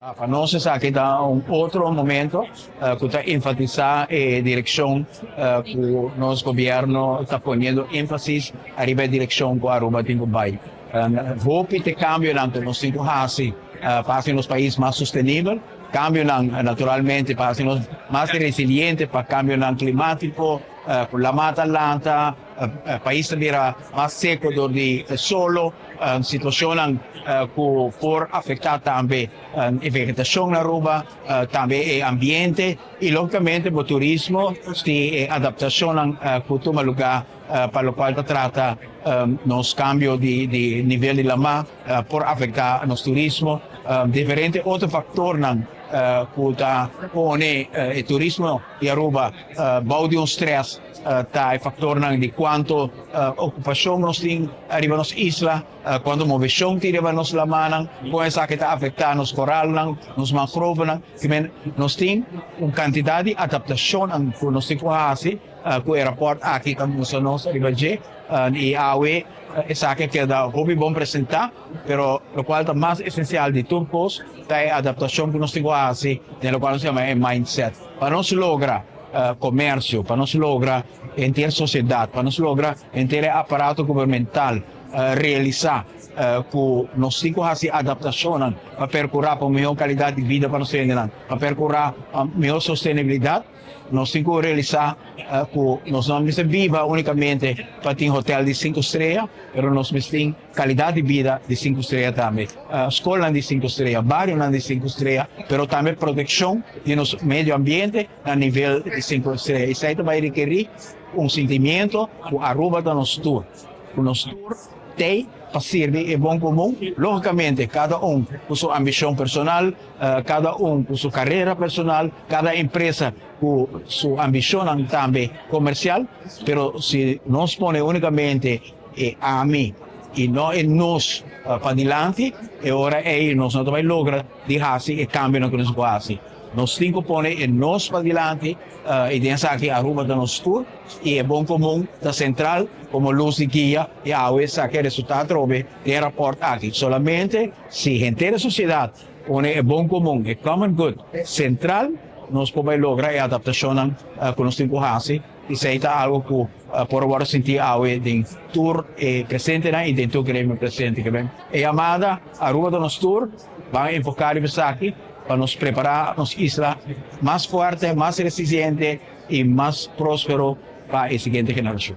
Para nós, aqui está outro momento que está enfatizar a direção que o nosso governo está poniendo ênfasis a riba direccion que Aruba tem que vai. Hope te cambionan que nós temos haci para ser nos países mais sustenibel, cambionan naturalmente para ser mais resiliente para cambionan climatico, la mata lenta, país dirá mais seco do de solo, situação que por afetar também a vegetação na Aruba, também o ambiente e logicamente o turismo, a adaptação que toma lugar para o qual trata nos cambios de nível de lama por afetar nos turismo, diferentes outros fatores que tá pone o turismo de Aruba bau de stress tá factor de quanto ocupação nós tem arriba nos isla, quando movição tem arriba nos lamanan, com essa que tá afetar nos coral nos mangrove que nós tem uma quantidade de adaptação que nós tem com haci com o rapport aqui que nós arriba de e awe Esaki que da hobby bom apresentar, pero o qual é mais essencial de tudo é a adaptação que nós temos assim, no qual se chama mindset. Para nós lograr comércio, para nós lograr ter sociedade, para nós lograr ter aparato governamental realizar que nós temos assim adaptação para percorrer para melhor qualidade de vida para nós para percorrer a melhor sustentabilidade. Nós temos que realizar que nós não viva unicamente para ter hotel de 5 estrelas, mas nós temos qualidade de vida de 5 estrelas também. Escola de 5 estrelas, bairro de 5 estrelas, mas também proteção de nosso medio ambiente a nível de 5 estrelas. Isso aí vai requerer sentimento que Aruba da nosso tour. O nosso tour tem para servir o bom comum, logicamente cada com sua ambição personal, cada com sua carreira personal, cada empresa com sua ambição também comercial, pero se nós põe unicamente a mim e não em nós para adiante, e ora nós não vamos lograr de haci e cambio que nós fazemos. Nós temos que pôr em nós para adiante e pensar que Aruba da nosso tour e é bom comum da central como luz de guia e a essa que resultado trobe de rapport aqui. Solamente se a inteira sociedade põe é bom comum, é common good central, nós podemos lograr a adaptação que nós temos que fazer e isso é algo que por agora sentir a de tour presente e dentro do grêmio presente. E amada Aruba da nosso tour vai enfocar em Esaki para nos preparar nos isla mais forte, mais resiliente e mais próspero para a seguinte geração.